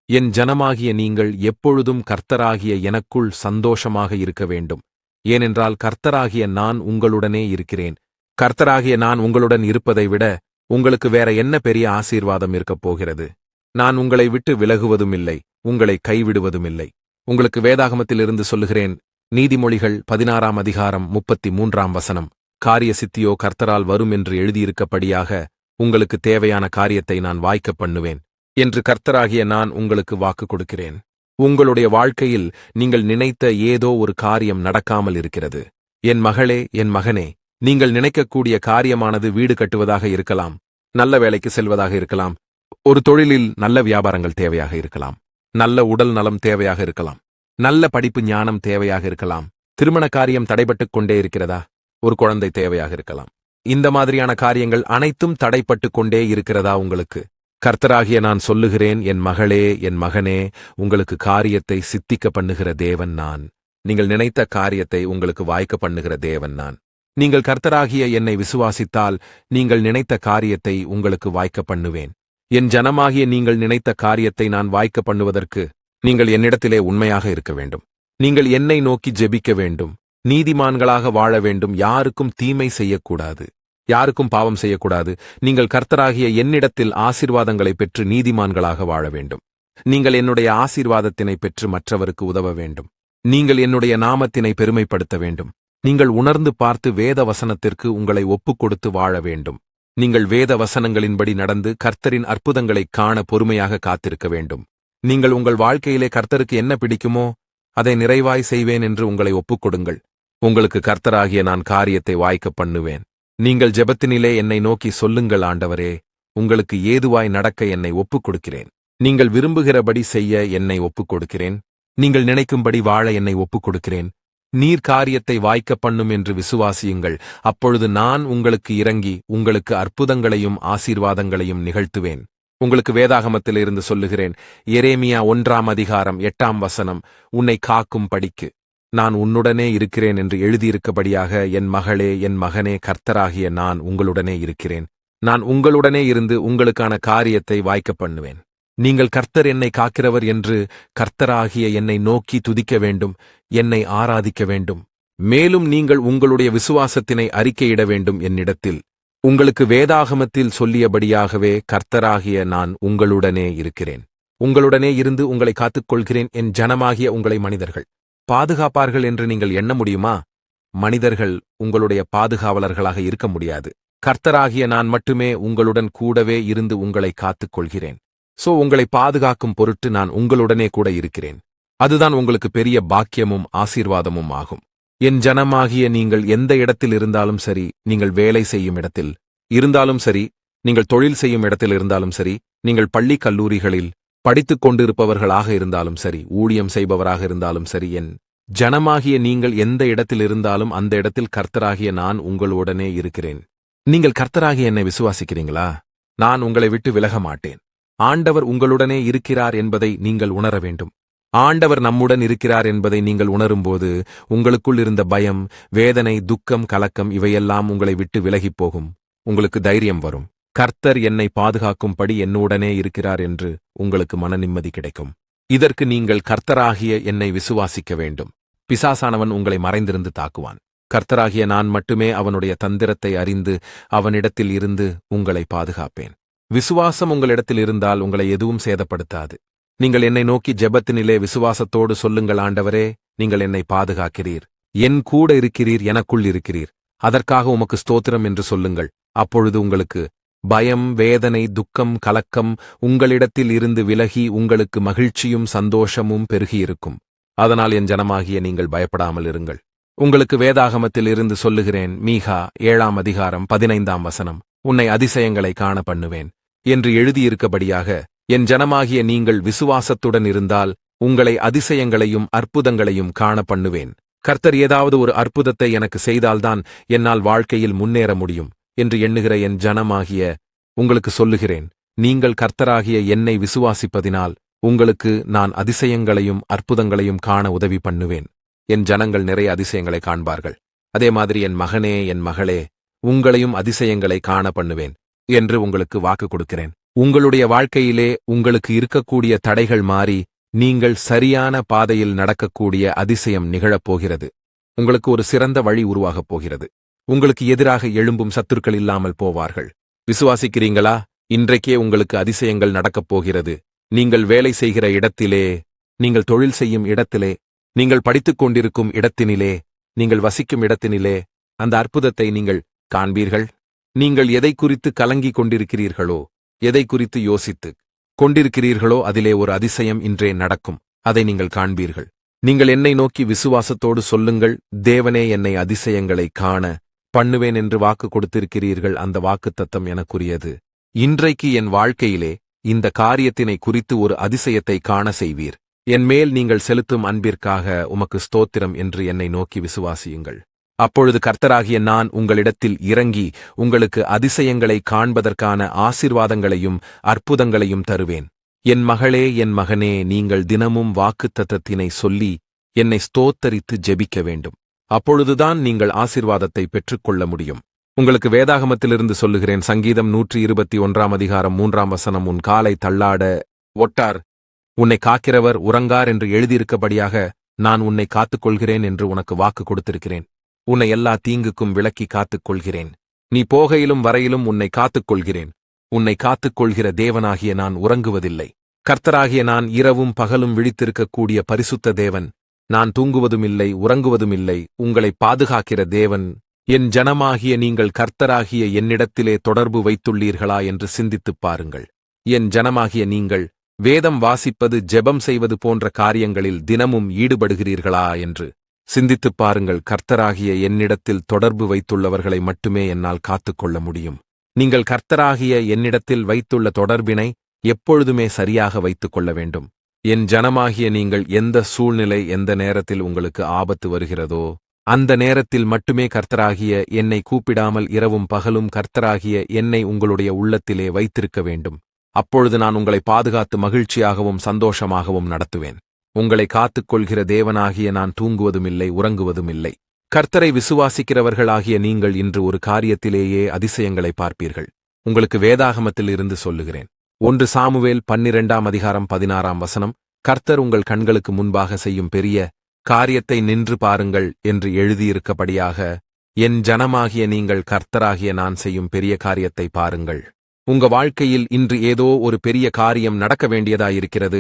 என் ஜனமாகிய நீங்கள் எப்பொழுதும் கர்த்தராகிய எனக்குள் சந்தோஷமாக இருக்க வேண்டும். ஏனென்றால் கர்த்தராகிய நான் உங்களுடனே இருக்கிறேன். கர்த்தராகிய நான் உங்களுடன் இருப்பதை விட உங்களுக்கு வேற என்ன பெரிய ஆசீர்வாதம் இருக்கப் போகிறது? நான் உங்களை விட்டு விலகுவதுமில்லை, உங்களை கைவிடுவதுமில்லை. உங்களுக்கு வேதாகமத்திலிருந்து சொல்லுகிறேன். நீதிமொழிகள் 16ஆம் அதிகாரம் 33ஆம் வசனம். காரிய சித்தியோ கர்த்தரால் வரும் என்று எழுதியிருக்கப்படியாக உங்களுக்கு தேவையான காரியத்தை நான் வாய்க்கப் பண்ணுவேன் என்று கர்த்தராகிய நான் உங்களுக்கு வாக்கு கொடுக்கிறேன். உங்களுடைய வாழ்க்கையில் நீங்கள் நினைத்த ஏதோ ஒரு காரியம் நடக்காமல் இருக்கிறது. என் மகளே, என் மகனே, நீங்கள் நினைக்கக்கூடிய காரியமானது வீடு கட்டுவதாக இருக்கலாம், நல்ல வேலைக்கு செல்வதாக இருக்கலாம், ஒரு தொழிலில் நல்ல வியாபாரங்கள் தேவையாக இருக்கலாம், நல்ல உடல் நலம் தேவையாக இருக்கலாம், நல்ல படிப்பு ஞானம் தேவையாக இருக்கலாம், திருமண காரியம் தடைபட்டுக் கொண்டே இருக்கிறதா, ஒரு குழந்தை தேவையாக இருக்கலாம். இந்த மாதிரியான காரியங்கள் அனைத்தும் தடைப்பட்டுக் கொண்டே இருக்கிறதா உங்களுக்கு? கர்த்தராகிய நான் சொல்லுகிறேன், என் மகளே, என் மகனே, உங்களுக்கு காரியத்தை சித்திக்க பண்ணுகிற தேவன் நான். நீங்கள் நினைத்த காரியத்தை உங்களுக்கு வாய்க்க பண்ணுகிற தேவன் நான். நீங்கள் கர்த்தராகிய என்னை விசுவாசித்தால் நீங்கள் நினைத்த காரியத்தை உங்களுக்கு வாய்க்க பண்ணுவேன். என் ஜனமாகிய நீங்கள் நினைத்த காரியத்தை நான் வாய்க்க பண்ணுவதற்கு நீங்கள் என்னிடத்திலே உண்மையாக இருக்க வேண்டும். நீங்கள் என்னை நோக்கி ஜெபிக்க வேண்டும். நீதிமான்களாக வாழ வேண்டும். யாருக்கும் தீமை செய்யக்கூடாது, யாருக்கும் பாவம் செய்யக்கூடாது. நீங்கள் கர்த்தராகிய என்னிடத்தில் ஆசீர்வாதங்களை பெற்று நீதிமான்களாக வாழ வேண்டும். நீங்கள் என்னுடைய ஆசீர்வாதத்தினை பெற்று மற்றவருக்கு உதவ வேண்டும். நீங்கள் என்னுடைய நாமத்தினை பெருமைப்படுத்த வேண்டும். நீங்கள் உணர்ந்து பார்த்து வேத வசனத்திற்கு உங்களை ஒப்புக் கொடுத்து வாழ வேண்டும். நீங்கள் வேத வசனங்களின்படி நடந்து கர்த்தரின் அற்புதங்களைக் காண பொறுமையாக காத்திருக்க வேண்டும். நீங்கள் உங்கள் வாழ்க்கையிலே கர்த்தருக்கு என்ன பிடிக்குமோ அதை நிறைவாய் செய்வேன் என்று உங்களை ஒப்புக்கொடுங்கள். உங்களுக்கு கர்த்தராகிய நான் காரியத்தை வாய்க்க பண்ணுவேன். நீங்கள் ஜெபத்தினிலே என்னை நோக்கி சொல்லுங்கள், ஆண்டவரே, உங்களுக்கு ஏதுவாய் நடக்க என்னை ஒப்புக் கொடுக்கிறேன். நீங்கள் விரும்புகிறபடி செய்ய என்னை ஒப்புக் கொடுக்கிறேன். நீங்கள் நினைக்கும்படி வாழ என்னை ஒப்புக் கொடுக்கிறேன். நீர் காரியத்தை வாய்க்க பண்ணும் என்று விசுவாசியுங்கள். அப்பொழுது நான் உங்களுக்கு இறங்கி உங்களுக்கு அற்புதங்களையும் ஆசீர்வாதங்களையும் நிகழ்த்துவேன். உங்களுக்கு வேதாகமத்திலிருந்து சொல்லுகிறேன். எரேமியா 1ஆம் அதிகாரம் 8ஆம் வசனம். உன்னை காக்கும் படிக்கு நான் உன்னுடனே இருக்கிறேன் என்று எழுதியிருக்கபடியாக என் மகளே, என் மகனே, கர்த்தராகிய நான் உங்களுடனே இருக்கிறேன். நான் உங்களுடனே இருந்து உங்களுக்கான காரியத்தை வாய்க்க பண்ணுவேன். நீங்கள் கர்த்தர் என்னை காக்கிறவர் என்று கர்த்தராகிய என்னை நோக்கி துதிக்க வேண்டும், என்னை ஆராதிக்க வேண்டும். மேலும் நீங்கள் உங்களுடைய விசுவாசத்தினை அறிக்கையிட வேண்டும் என்னிடத்தில். உங்களுக்கு வேதாகமத்தில் சொல்லியபடியாகவே கர்த்தராகிய நான் உங்களுடனே இருக்கிறேன். உங்களுடனே இருந்து உங்களை காத்துக்கொள்கிறேன். என் ஜனமாகிய உங்களை மனிதர்கள் பாதுகாப்பார்கள் என்று நீங்கள் எண்ண முடியுமா? மனிதர்கள் உங்களுடைய பாதுகாவலர்களாக இருக்க முடியாது. கர்த்தராகிய நான் மட்டுமே உங்களுடன் கூடவே இருந்து உங்களை காத்துக்கொள்கிறேன். உங்களை பாதுகாக்கும் பொருட்டு நான் உங்களுடனே கூட இருக்கிறேன். அதுதான் உங்களுக்கு பெரிய பாக்கியமும் ஆசீர்வாதமும் ஆகும். என் ஜனமாகிய நீங்கள் எந்த இடத்தில் இருந்தாலும் சரி, நீங்கள் வேலை செய்யும் இடத்தில் இருந்தாலும் சரி, நீங்கள் தொழில் செய்யும் இடத்தில் இருந்தாலும் சரி, நீங்கள் பள்ளி கல்லூரிகளில் படித்துக் கொண்டிருப்பவர்களாக இருந்தாலும் சரி, ஊழியம் செய்பவராக இருந்தாலும் சரி, என் ஜனமாகிய நீங்கள் எந்த இடத்தில் இருந்தாலும் அந்த இடத்தில் கர்த்தராகிய நான் உங்களுடனே இருக்கிறேன். நீங்கள் கர்த்தராகிய என்னை விசுவாசிக்கிறீங்களா? நான் உங்களை விட்டு விலக மாட்டேன். ஆண்டவர் உங்களுடனே இருக்கிறார் என்பதை நீங்கள் உணர வேண்டும். ஆண்டவர் நம்முடன் இருக்கிறார் என்பதை நீங்கள் உணரும்போது உங்களுக்குள் இருந்த பயம், வேதனை, துக்கம், கலக்கம் இவையெல்லாம் உங்களை விட்டு விலகிப் போகும். உங்களுக்கு தைரியம் வரும். கர்த்தர் என்னை பாதுகாக்கும்படி என்னுடனே இருக்கிறார் என்று உங்களுக்கு மன நிம்மதி கிடைக்கும். இதற்கு நீங்கள் கர்த்தராகிய என்னை விசுவாசிக்க வேண்டும். பிசாசானவன் உங்களை மறைந்திருந்து தாக்குவான். கர்த்தராகிய நான் மட்டுமே அவனுடைய தந்திரத்தை அறிந்து அவனிடத்தில் இருந்து உங்களை பாதுகாப்பேன். விசுவாசம் உங்களிடத்தில் இருந்தால் உங்களை எதுவும் சேதப்படுத்தாது. நீங்கள் என்னை நோக்கி ஜெபத்தினிலே விசுவாசத்தோடு சொல்லுங்கள், ஆண்டவரே, நீங்கள் என்னை பாதுகாக்கிறீர், என் கூட இருக்கிறீர், எனக்குள் இருக்கிறீர், அதற்காக உமக்கு ஸ்தோத்திரம் என்று சொல்லுங்கள். அப்பொழுது உங்களுக்கு பயம், வேதனை, துக்கம், கலக்கம் உங்களிடத்தில் இருந்து விலகி உங்களுக்கு மகிழ்ச்சியும் சந்தோஷமும் பெருகியிருக்கும். அதனால் என் ஜனமாகிய நீங்கள் பயப்படாமல் இருங்கள். உங்களுக்கு வேதாகமத்தில் இருந்து சொல்லுகிறேன். மீகா 7ஆம் அதிகாரம் 15ஆம் வசனம். உன்னை அதிசயங்களை காண பண்ணுவேன் என்று எழுதியிருக்கபடியாக என் ஜனமாகிய நீங்கள் விசுவாசத்துடன் இருந்தால் உங்களை அதிசயங்களையும் அற்புதங்களையும் காண பண்ணுவேன். கர்த்தர் ஏதாவது ஒரு அற்புதத்தை எனக்கு செய்தால்தான் என்னால் வாழ்க்கையில் முன்னேற முடியும் என்று எண்ணுகிற என் ஜனமாகிய உங்களுக்கு சொல்லுகிறேன். நீங்கள் கர்த்தராகிய என்னை விசுவாசிப்பதினால் உங்களுக்கு நான் அதிசயங்களையும் அற்புதங்களையும் காண உதவி பண்ணுவேன். என் ஜனங்கள் நிறைய அதிசயங்களை காண்பார்கள். அதே மாதிரி என் மகனே, என் மகளே, உங்களையும் அதிசயங்களை காண பண்ணுவேன் என்று உங்களுக்கு வாக்கு கொடுக்கிறேன். உங்களுடைய வாழ்க்கையிலே உங்களுக்கு இருக்கக்கூடிய தடைகள் மாறி நீங்கள் சரியான பாதையில் நடக்கக்கூடிய அதிசயம் நிகழப்போகிறது. உங்களுக்கு ஒரு சிறந்த வழி உருவாகப் போகிறது. உங்களுக்கு எதிராக எழும்பும் சத்துருக்கள் இல்லாமல் போவார்கள். விசுவாசிக்கிறீங்களா? இன்றைக்கே உங்களுக்கு அதிசயங்கள் நடக்கப் போகிறது. நீங்கள் வேலை செய்கிற இடத்திலே, நீங்கள் தொழில் செய்யும் இடத்திலே, நீங்கள் படித்துக் கொண்டிருக்கும் இடத்தினிலே, நீங்கள் வசிக்கும் இடத்தினிலே அந்த அற்புதத்தை நீங்கள் காண்பீர்கள். நீங்கள் எதை குறித்து கலங்கிக் கொண்டிருக்கிறீர்களோ, எதை குறித்து யோசித்துக் கொண்டிருக்கிறீர்களோ அதிலே ஒரு அதிசயம் இன்றே நடக்கும். அதை நீங்கள் காண்பீர்கள். நீங்கள் என்னை நோக்கி விசுவாசத்தோடு சொல்லுங்கள், தேவனே என்னை அதிசயங்களை காண பண்ணுவேன் என்று வாக்கு கொடுத்திருக்கிறீர்கள். அந்த வாக்குத்தத்தம் எனக்குரியது. இன்றைக்கு என் வாழ்க்கையிலே இந்த காரியத்தினை குறித்து ஒரு அதிசயத்தை காண செய்வீர். என் மேல் நீங்கள் செலுத்தும் அன்பிற்காக உமக்கு ஸ்தோத்திரம் என்று என்னை நோக்கி விசுவாசியுங்கள். அப்பொழுது கர்த்தராகிய நான் உங்களிடத்தில் இறங்கி உங்களுக்கு அதிசயங்களை காண்பதற்கான ஆசீர்வாதங்களையும் அற்புதங்களையும் தருவேன். என் மகளே, என் மகனே, நீங்கள் தினமும் வாக்குத்தத்தத்தினை சொல்லி என்னை ஸ்தோத்தரித்து ஜெபிக்க வேண்டும். அப்பொழுதுதான் நீங்கள் ஆசீர்வாதத்தை பெற்றுக்கொள்ள முடியும். உங்களுக்கு வேதாகமத்திலிருந்து சொல்லுகிறேன். சங்கீதம் 121 அதிகாரம் 3 உன் காலை தள்ளாட ஒட்டார், உன்னை காக்கிறவர் உறங்கார் என்று எழுதியிருக்கபடியாக நான் உன்னை காத்துக்கொள்கிறேன் என்று உனக்கு வாக்கு கொடுத்திருக்கிறேன். உன்னை எல்லா தீங்குக்கும் விலக்கி காத்துக்கொள்கிறேன். நீ போகையிலும் வரையிலும் உன்னை காத்துக்கொள்கிறேன். உன்னை காத்துக்கொள்கிற தேவனாகிய நான் உறங்குவதில்லை. கர்த்தராகிய நான் இரவும் பகலும் விழித்திருக்கக்கூடிய பரிசுத்த தேவன். நான் தூங்குவதுமில்லை, உறங்குவதுமில்லை. உங்களை பாதுகாக்கிற தேவன். என் ஜனமாகிய நீங்கள் கர்த்தராகிய என்னிடத்திலே தொடர்பு வைத்துள்ளீர்களா என்று சிந்தித்துப் பாருங்கள். என் ஜனமாகிய நீங்கள் வேதம் வாசிப்பது, ஜெபம் செய்வது போன்ற காரியங்களில் தினமும் ஈடுபடுகிறீர்களா என்று சிந்தித்துப் பாருங்கள். கர்த்தராகிய என்னிடத்தில் தொடர்பு வைத்துள்ளவர்களை மட்டுமே என்னால் காத்துக்கொள்ள முடியும். நீங்கள் கர்த்தராகிய என்னிடத்தில் வைத்துள்ள தொடர்பினை எப்பொழுதுமே சரியாக வைத்துக் கொள்ள வேண்டும். என் ஜனமாகிய நீங்கள் எந்த சூழ்நிலை, எந்த நேரத்தில் உங்களுக்கு ஆபத்து வருகிறதோ அந்த நேரத்தில் மட்டுமே கர்த்தராகிய என்னை கூப்பிடாமல் இரவும் பகலும் கர்த்தராகிய என்னை உங்களுடைய உள்ளத்திலே வைத்திருக்க வேண்டும். அப்பொழுது நான் உங்களை பாதுகாத்து மகிழ்ச்சியாகவும் சந்தோஷமாகவும் நடத்துவேன். உங்களை காத்துக்கொள்கிற தேவனாகிய நான் தூங்குவதுமில்லை, உறங்குவதுமில்லை. கர்த்தரை விசுவாசிக்கிறவர்களாகிய நீங்கள் இன்று ஒரு காரியத்திலேயே அதிசயங்களை பார்ப்பீர்கள். உங்களுக்கு வேதாகமத்தில் இருந்து சொல்லுகிறேன். 1 சாமுவேல் 12 அதிகாரம் 16 கர்த்தர் உங்கள் கண்களுக்கு முன்பாக செய்யும் பெரிய காரியத்தை நின்று பாருங்கள் என்று எழுதியிருக்கபடியாக என் ஜனமாகிய நீங்கள் கர்த்தராகிய நான் செய்யும் பெரிய காரியத்தை பாருங்கள். உங்க வாழ்க்கையில் இன்று ஏதோ ஒரு பெரிய காரியம் நடக்க வேண்டியதாயிருக்கிறது.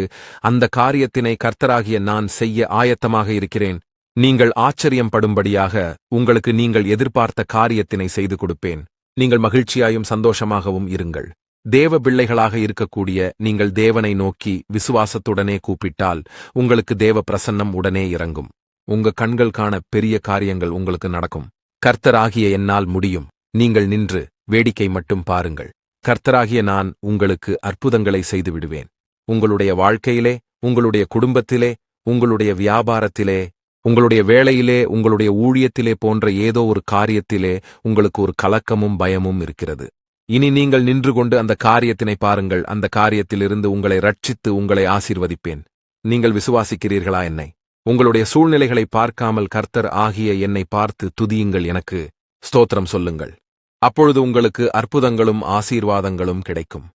அந்த காரியத்தினை கர்த்தராகிய நான் செய்ய ஆயத்தமாக இருக்கிறேன். நீங்கள் ஆச்சரியம் படும்படியாக உங்களுக்கு நீங்கள் எதிர்பார்த்த காரியத்தினை செய்து கொடுப்பேன். நீங்கள் மகிழ்ச்சியாயும் சந்தோஷமாகவும் இருங்கள். தேவ பிள்ளைகளாக இருக்கக்கூடிய நீங்கள் தேவனை நோக்கி விசுவாசத்துடனே கூப்பிட்டால் உங்களுக்கு தேவ பிரசன்னம் உடனே இறங்கும். உங்க கண்கள் காண பெரிய காரியங்கள் உங்களுக்கு நடக்கும். கர்த்தராகிய என்னால் முடியும். நீங்கள் நின்று வேடிக்கை மட்டும் பாருங்கள். கர்த்தராகிய நான் உங்களுக்கு அற்புதங்களை செய்து விடுவேன். உங்களுடைய வாழ்க்கையிலே, உங்களுடைய குடும்பத்திலே, உங்களுடைய வியாபாரத்திலே, உங்களுடைய வேளையிலே, உங்களுடைய ஊழியத்திலே போன்ற ஏதோ ஒரு காரியத்திலே உங்களுக்கு ஒரு கலக்கமும் பயமும் இருக்கிறது. இனி நீங்கள் நின்று கொண்டு அந்த காரியத்தினை பாருங்கள். அந்த காரியத்திலிருந்து உங்களை ரட்சித்து உங்களை ஆசீர்வதிப்பேன். நீங்கள் விசுவாசிக்கிறீர்களா என்னை? உங்களுடைய சூழ்நிலைகளை பார்க்காமல் கர்த்தர் ஆகிய என்னை பார்த்து துதியுங்கள், எனக்கு ஸ்தோத்திரம் சொல்லுங்கள். அப்பொழுது உங்களுக்கு அற்புதங்களும் ஆசீர்வாதங்களும் கிடைக்கும்.